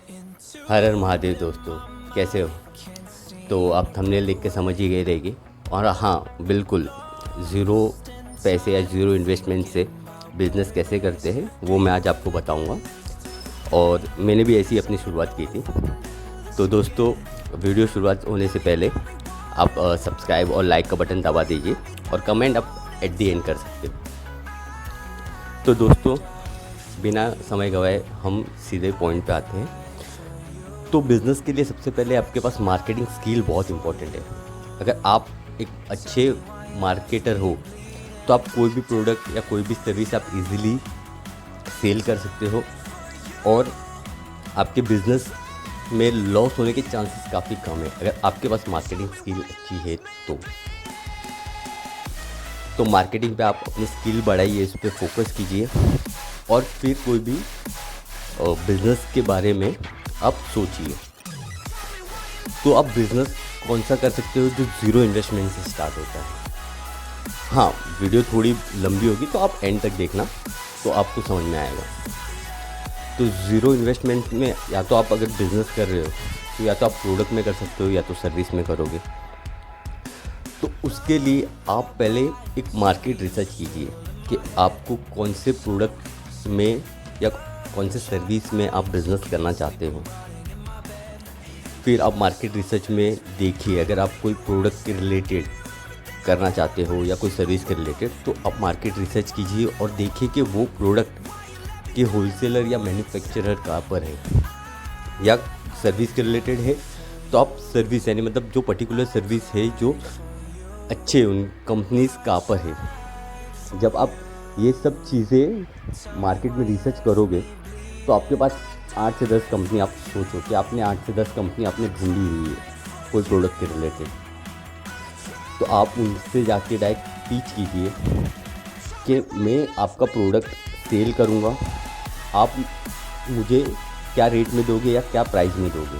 हर हर महादेव दोस्तों, कैसे हो? तो आप थंबनेल देख के समझ ही गए रहेगी। और हाँ, बिल्कुल ज़ीरो पैसे या ज़ीरो इन्वेस्टमेंट से बिज़नेस कैसे करते हैं वो मैं आज आपको बताऊंगा। और मैंने भी ऐसी अपनी शुरुआत की थी। तो दोस्तों, वीडियो शुरुआत होने से पहले आप सब्सक्राइब और लाइक का बटन दबा दीजिए और कमेंट आप एट दी एंड कर सकते हो। तो दोस्तों, बिना समय गवाए हम सीधे पॉइंट पे आते हैं। तो बिज़नेस के लिए सबसे पहले आपके पास मार्केटिंग स्किल बहुत इंपॉर्टेंट है। अगर आप एक अच्छे मार्केटर हो तो आप कोई भी प्रोडक्ट या कोई भी सर्विस आप इजीली सेल कर सकते हो और आपके बिज़नेस में लॉस होने के चांसेस काफ़ी कम है अगर आपके पास मार्केटिंग स्किल अच्छी है। तो मार्केटिंग पे आप अपनी स्किल बढ़ाइए, इस पर फोकस कीजिए और फिर कोई भी बिज़नेस के बारे में आप सोचिए। तो आप बिज़नेस कौन सा कर सकते हो जो ज़ीरो इन्वेस्टमेंट से स्टार्ट होता है। हाँ, वीडियो थोड़ी लंबी होगी तो आप एंड तक देखना, तो आपको समझ में आएगा। तो ज़ीरो इन्वेस्टमेंट में या तो आप अगर बिज़नेस कर रहे हो तो या तो आप प्रोडक्ट में कर सकते हो या तो सर्विस में करोगे। तो उसके लिए आप पहले एक मार्केट रिसर्च कीजिए कि आपको कौन से प्रोडक्ट में या कौन से सर्विस में आप बिज़नेस करना चाहते हो। फिर आप मार्केट रिसर्च में देखिए, अगर आप कोई प्रोडक्ट के रिलेटेड करना चाहते हो या कोई सर्विस के रिलेटेड, तो आप मार्केट रिसर्च कीजिए और देखिए कि वो प्रोडक्ट के होलसेलर या मैन्युफैक्चरर कहाँ पर है। या सर्विस के रिलेटेड है तो आप सर्विस यानी मतलब जो पर्टिकुलर सर्विस है जो अच्छे उन कंपनीज कहाँ पर है। जब आप ये सब चीज़ें मार्केट में रिसर्च करोगे तो आपके पास 8 से 10 कंपनी, आप सोचो कि आपने 8 से 10 कंपनी आपने ढूंढी हुई है कोई प्रोडक्ट के रिलेटेड। तो आप उनसे जाके डायरेक्ट पिच कीजिए कि मैं आपका प्रोडक्ट सेल करूँगा, आप मुझे क्या रेट में दोगे या क्या प्राइस में दोगे।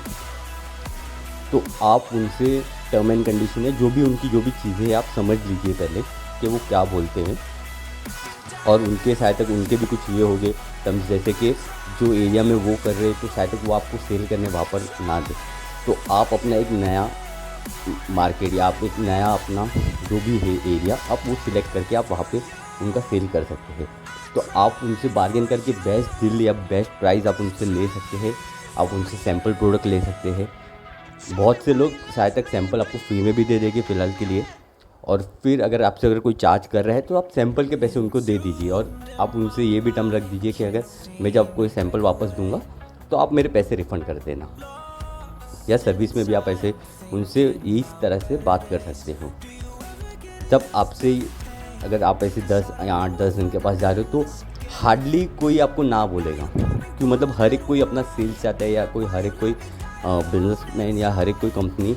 तो आप उनसे टर्म एंड कंडीशन है जो भी चीज़ें आप समझ लीजिए पहले कि वो क्या बोलते हैं। और उनके शायद तक उनके भी कुछ ये हो गए टर्म्स, जैसे कि जो एरिया में वो कर रहे हैं तो शायद तक वो आपको सेल करने वहाँ पर ना दे। तो आप अपना एक नया मार्केट या आप एक नया अपना जो भी है एरिया आप वो सिलेक्ट करके आप वहाँ पे उनका सेल कर सकते हैं। तो आप उनसे बार्गेन करके बेस्ट डील या बेस्ट प्राइस आप उनसे ले सकते हैं। आप उनसे सैम्पल प्रोडक्ट ले सकते हैं। बहुत से लोग शायद तक सैंपल आपको फ्री में भी दे देंगे फ़िलहाल के लिए। और फिर अगर कोई चार्ज कर रहा है तो आप सैंपल के पैसे उनको दे दीजिए और आप उनसे ये भी टर्म रख दीजिए कि अगर मैं जब कोई सैंपल वापस दूंगा तो आप मेरे पैसे रिफ़ंड कर देना। या सर्विस में भी आप ऐसे उनसे इस तरह से बात कर सकते हो। जब आपसे अगर आप ऐसे 10 या 8-10 जन के पास जा रहे हो तो हार्डली कोई आपको ना बोलेगा, क्यों मतलब हर एक कोई अपना सेल्स चाहता है या कोई हर एक कोई बिजनेसमैन या हर एक कोई कंपनी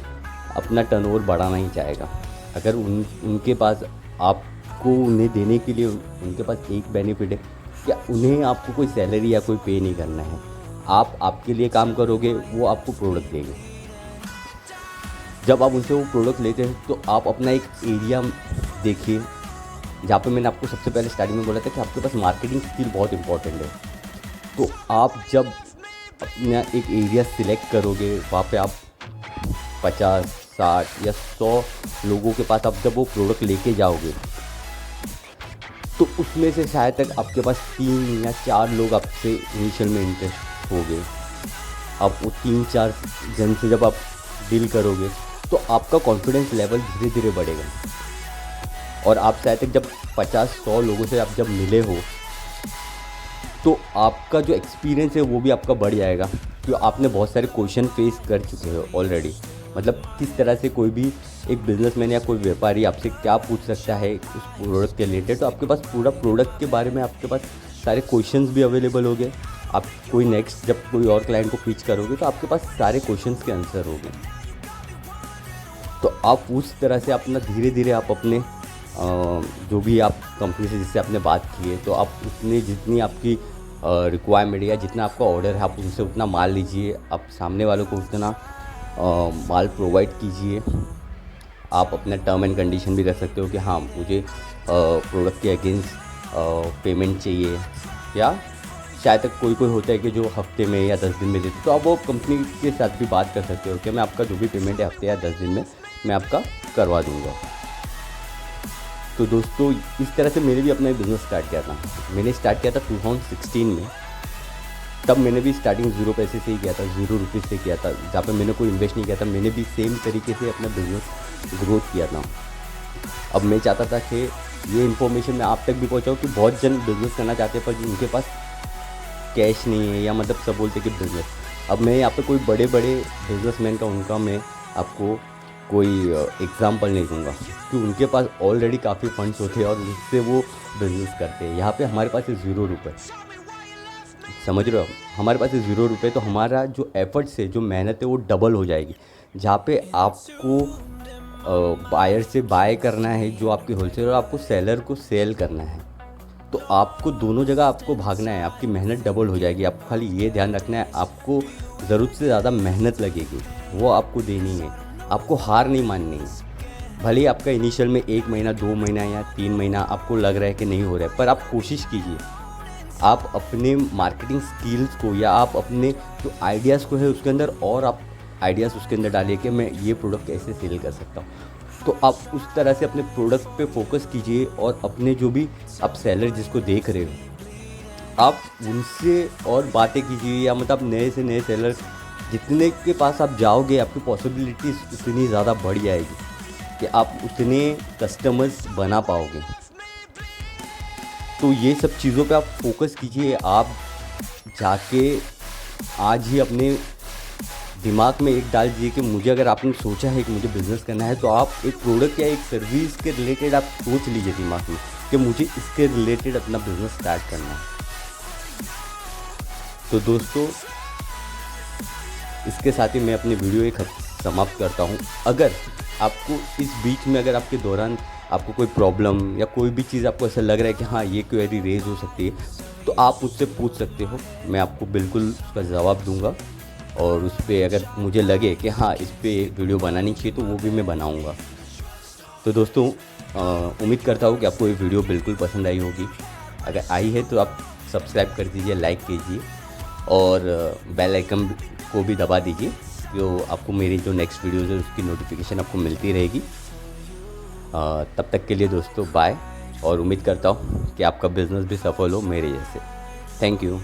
अपना टर्नओवर बढ़ाना ही चाहेगा। अगर उनके पास आपको उन्हें देने के लिए उनके पास एक बेनिफिट है कि उन्हें आपको कोई सैलरी या कोई पे नहीं करना है। आप आपके लिए काम करोगे, वो आपको प्रोडक्ट देंगे। जब आप उनसे वो प्रोडक्ट लेते हैं तो आप अपना एक एरिया देखिए, जहाँ पे मैंने आपको सबसे पहले स्टार्टिंग में बोला था कि आपके पास मार्केटिंग स्किल बहुत इंपॉर्टेंट है। तो आप जब अपना एक एरिया सिलेक्ट करोगे, वहाँ पे आप 50, 60 या 100 लोगों के पास आप जब वो प्रोडक्ट लेके जाओगे तो उसमें से शायद तक आपके पास 3 या 4 लोग आपसे इनिशियल में इंटरेस्ट हो गए। आप वो 3-4 जन से जब आप डील करोगे तो आपका कॉन्फिडेंस लेवल धीरे धीरे बढ़ेगा और आप शायद तक जब 50-100 लोगों से आप जब मिले हो तो आपका जो एक्सपीरियंस है वो भी आपका बढ़ जाएगा, क्योंकि आपने बहुत सारे क्वेश्चन फेस कर चुके हो ऑलरेडी। मतलब किस तरह से कोई भी एक बिजनेसमैन या कोई व्यापारी आपसे क्या पूछ सकता है उस प्रोडक्ट के रिलेटेड। तो आपके पास पूरा प्रोडक्ट के बारे में आपके पास सारे क्वेश्चंस भी अवेलेबल हो गए। आप कोई नेक्स्ट जब कोई और क्लाइंट को पिच करोगे तो आपके पास सारे क्वेश्चंस के आंसर हो गए। तो आप उस तरह से अपना धीरे धीरे आप अपने जो भी आप कंपनी से जिससे आपने बात की है तो आप उतनी जितनी आपकी रिक्वायरमेंट या जितना आपका ऑर्डर है आप उनसे उतना माल लीजिए, आप सामने वालों को उतना माल प्रोवाइड कीजिए। आप अपना टर्म एंड कंडीशन भी कर सकते हो कि हाँ मुझे प्रोडक्ट के अगेंस्ट पेमेंट चाहिए या शायद तक कोई होता है कि जो हफ्ते में या 10 दिन में देते, तो आप वो कंपनी के साथ भी बात कर सकते हो कि मैं आपका जो भी पेमेंट है हफ्ते या 10 दिन में मैं आपका करवा दूँगा। तो दोस्तों इस तरह से मैंने भी अपना बिज़नेस स्टार्ट किया था। मैंने स्टार्ट किया था 2016 में। तब मैंने भी स्टार्टिंग 0 पैसे से ही किया था, 0 रुपीज़ से किया था, जहाँ पे मैंने कोई इन्वेस्ट नहीं किया था। मैंने भी सेम तरीके से अपना बिज़नेस ग्रोथ किया था। अब मैं चाहता था कि ये इन्फॉर्मेशन मैं आप तक भी पहुँचाऊँ कि बहुत जन बिज़नेस करना चाहते हैं पर उनके पास कैश नहीं है, या मतलब सब बोलते कि बिज़नेस। अब मैं यहाँ पे कोई बड़े बिज़नेसमैन का उनका मैं आपको कोई एग्ज़ाम्पल नहीं दूंगा कि उनके पास ऑलरेडी काफ़ी फंड्स होते हैं और उससे वो बिज़नेस करते हैं। यहाँ पे हमारे पास है 0 रुपये, समझ रहे हो? हमारे पास है 0 रुपये, तो हमारा जो एफर्ट्स है, जो मेहनत है वो डबल हो जाएगी। जहाँ पे आपको बायर से बाय करना है जो आपकी होलसेलर, और आपको सेलर को सेल करना है, तो आपको दोनों जगह आपको भागना है। आपकी मेहनत डबल हो जाएगी। आपको खाली ये ध्यान रखना है, आपको ज़रूरत से ज़्यादा मेहनत लगेगी, वो आपको देनी है। आपको हार नहीं माननी है। भले ही आपका इनिशियल में 1 महीना 2 महीना या 3 महीना आपको लग रहा है कि नहीं हो रहा है, पर आप कोशिश कीजिए। आप अपने मार्केटिंग स्किल्स को या आप अपने जो आइडियाज़ को है उसके अंदर और आप आइडियाज़ उसके अंदर डालिए कि मैं ये प्रोडक्ट कैसे सेल कर सकता हूँ। तो आप उस तरह से अपने प्रोडक्ट पे फोकस कीजिए और अपने जो भी आप सेलर जिसको देख रहे हो आप उनसे और बातें कीजिए, या मतलब नए से नए सेलर जितने के पास आप जाओगे आपकी पॉसिबिलिटीज़ उतनी ज़्यादा बढ़ जाएगी कि आप उतने कस्टमर्स बना पाओगे। तो ये सब चीज़ों पे आप फोकस कीजिए। आप जाके आज ही अपने दिमाग में एक डाल दीजिए कि मुझे, अगर आपने सोचा है कि मुझे बिज़नेस करना है, तो आप एक प्रोडक्ट या एक सर्विस के रिलेटेड आप सोच लीजिए दिमाग में कि मुझे इसके रिलेटेड अपना बिज़नेस स्टार्ट करना है। तो दोस्तों इसके साथ ही मैं अपनी वीडियो एक समाप्त करता हूँ। अगर आपको इस बीच में, अगर आपके दौरान आपको कोई प्रॉब्लम या कोई भी चीज़ आपको ऐसा लग रहा है कि हाँ ये क्वेरी रेज हो सकती है, तो आप मुझसे पूछ सकते हो। मैं आपको बिल्कुल उसका जवाब दूंगा, और उस पर अगर मुझे लगे कि हाँ इस पर वीडियो बनानी चाहिए तो वो भी मैं बनाऊंगा। तो दोस्तों उम्मीद करता हूँ कि आपको ये वीडियो बिल्कुल पसंद आई होगी। अगर आई है तो आप सब्सक्राइब कर दीजिए, लाइक कीजिए और बेल आइकन को भी दबा दीजिए, तो आपको मेरी जो नेक्स्ट वीडियोज़ है उसकी नोटिफिकेशन आपको मिलती रहेगी। तब तक के लिए दोस्तों बाय, और उम्मीद करता हूँ कि आपका बिज़नेस भी सफल हो मेरे जैसे। Thank you.